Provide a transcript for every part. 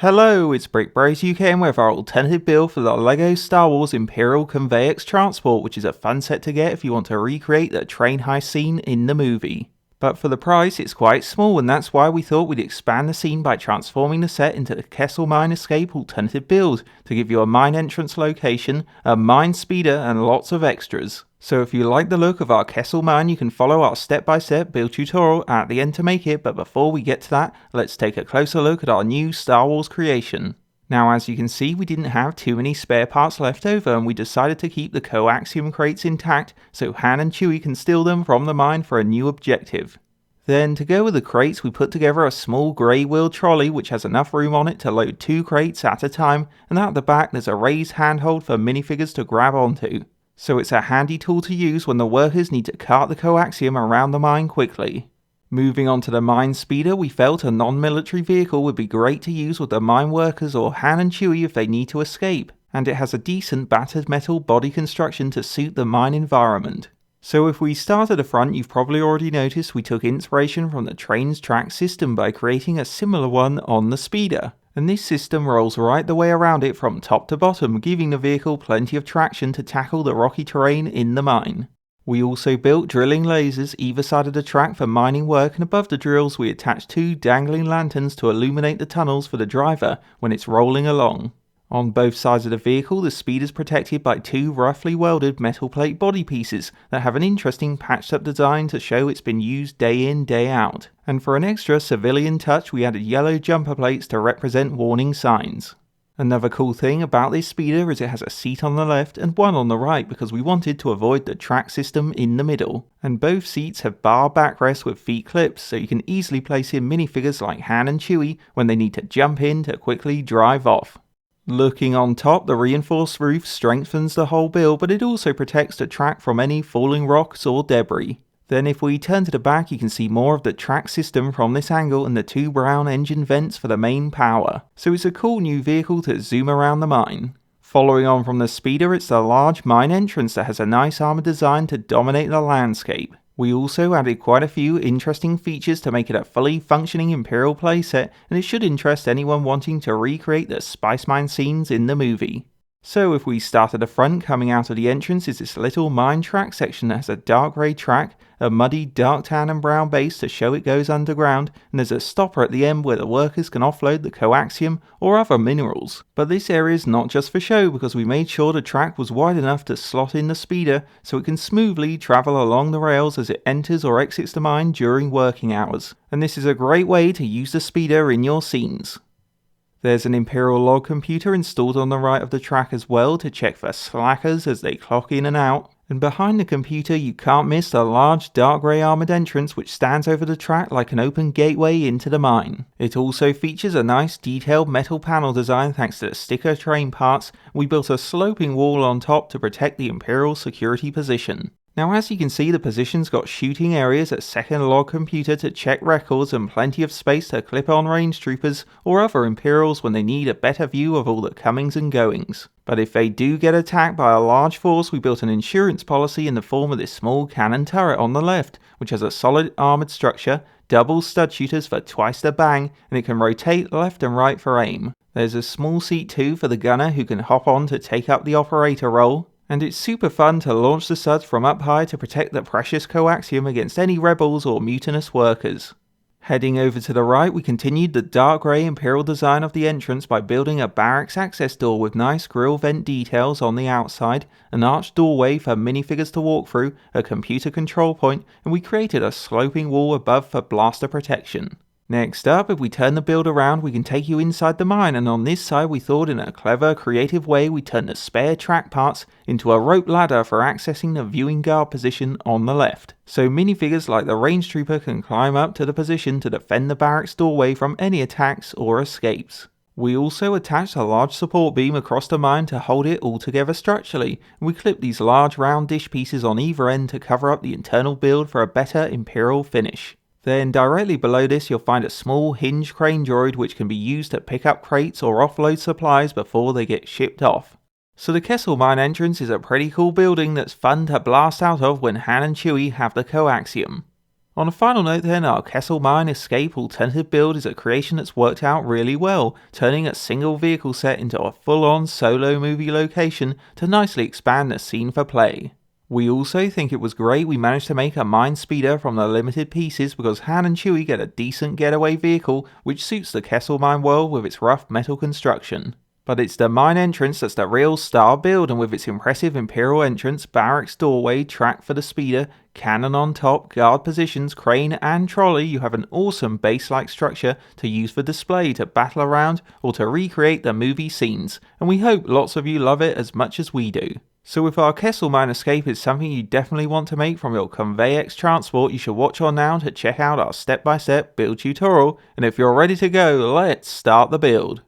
Hello, it's BrickBros UK and with our alternative build for the LEGO Star Wars Imperial Conveyex Transport, which is a fun set to get if you want to recreate the train heist scene in the movie. But for the price, it's quite small, and that's why we thought we'd expand the scene by transforming the set into the Kessel Mine Escape alternative build to give you a mine entrance location, a mine speeder, and lots of extras. So if you like the look of our Kessel mine, you can follow our step-by-step build tutorial at the end to make it, but before we get to that, let's take a closer look at our new Star Wars creation. Now, as you can see, we didn't have too many spare parts left over, and we decided to keep the coaxium crates intact so Han and Chewie can steal them from the mine for a new objective. Then, to go with the crates, we put together a small grey wheel trolley which has enough room on it to load 2 crates at a time, and at the back there's a raised handhold for minifigures to grab onto. So it's a handy tool to use when the workers need to cart the coaxium around the mine quickly. Moving on to the mine speeder, we felt a non-military vehicle would be great to use with the mine workers or Han and Chewie if they need to escape, and it has a decent battered metal body construction to suit the mine environment. So if we start at the front, you've probably already noticed we took inspiration from the train's track system by creating a similar one on the speeder. And this system rolls right the way around it from top to bottom, giving the vehicle plenty of traction to tackle the rocky terrain in the mine. We also built drilling lasers either side of the track for mining work, and above the drills we attached 2 dangling lanterns to illuminate the tunnels for the driver when it's rolling along. On both sides of the vehicle, the speed is protected by 2 roughly welded metal plate body pieces that have an interesting patched up design to show it's been used day in, day out. And for an extra civilian touch, we added yellow jumper plates to represent warning signs. Another cool thing about this speeder is it has a seat on the left and one on the right because we wanted to avoid the track system in the middle. And both seats have bar backrests with feet clips, so you can easily place in minifigures like Han and Chewie when they need to jump in to quickly drive off. Looking on top, the reinforced roof strengthens the whole build, but it also protects the track from any falling rocks or debris. Then if we turn to the back, you can see more of the track system from this angle and the 2 brown engine vents for the main power. So it's a cool new vehicle to zoom around the mine. Following on from the speeder, it's the large mine entrance that has a nice armored design to dominate the landscape. We also added quite a few interesting features to make it a fully functioning Imperial playset, and it should interest anyone wanting to recreate the Spice Mine scenes in the movie. So if we start at the front, coming out of the entrance is this little mine track section that has a dark grey track, a muddy dark tan and brown base to show it goes underground, and there's a stopper at the end where the workers can offload the coaxium or other minerals. But this area is not just for show because we made sure the track was wide enough to slot in the speeder so it can smoothly travel along the rails as it enters or exits the mine during working hours. And this is a great way to use the speeder in your scenes. There's an Imperial log computer installed on the right of the track as well to check for slackers as they clock in and out. And behind the computer you can't miss the large dark grey armoured entrance which stands over the track like an open gateway into the mine. It also features a nice detailed metal panel design thanks to the sticker train parts. We built a sloping wall on top to protect the Imperial security position. Now as you can see, the position's got shooting areas, a second log computer to check records, and plenty of space to clip on range troopers or other Imperials when they need a better view of all the comings and goings. But if they do get attacked by a large force, we built an insurance policy in the form of this small cannon turret on the left, which has a solid armoured structure, double stud shooters for twice the bang, and it can rotate left and right for aim. There's a small seat too for the gunner who can hop on to take up the operator role. And it's super fun to launch the suds from up high to protect the precious coaxium against any rebels or mutinous workers. Heading over to the right, we continued the dark grey Imperial design of the entrance by building a barracks access door with nice grille vent details on the outside, an arched doorway for minifigures to walk through, a computer control point, and we created a sloping wall above for blaster protection. Next up, if we turn the build around, we can take you inside the mine, and on this side we thought in a clever, creative way we turned the spare track parts into a rope ladder for accessing the viewing guard position on the left. So minifigures like the range trooper can climb up to the position to defend the barracks doorway from any attacks or escapes. We also attached a large support beam across the mine to hold it all together structurally, and we clipped these large round dish pieces on either end to cover up the internal build for a better Imperial finish. Then directly below this you'll find a small hinge crane droid which can be used to pick up crates or offload supplies before they get shipped off. So the Kessel mine entrance is a pretty cool building that's fun to blast out of when Han and Chewie have the coaxium. On a final note then, our Kessel Mine Escape alternative build is a creation that's worked out really well, turning a single vehicle set into a full-on solo movie location to nicely expand the scene for play. We also think it was great we managed to make a mine speeder from the limited pieces because Han and Chewie get a decent getaway vehicle which suits the Kessel Mine world with its rough metal construction. But it's the mine entrance that's the real star build, and with its impressive Imperial entrance, barracks doorway, track for the speeder, cannon on top, guard positions, crane and trolley, you have an awesome base-like structure to use for display, to battle around, or to recreate the movie scenes, and we hope lots of you love it as much as we do. So if our Kessel Mine Escape is something you definitely want to make from your Conveyex transport, you should watch on now to check out our step-by-step build tutorial, and if you're ready to go, let's start the build.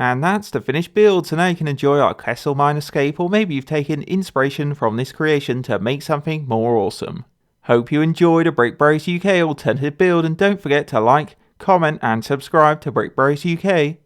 And that's the finished build, so now you can enjoy our Kessel Mine Escape, or maybe you've taken inspiration from this creation to make something more awesome. Hope you enjoyed a BrickBros UK alternative build, and don't forget to like, comment and subscribe to BrickBros UK.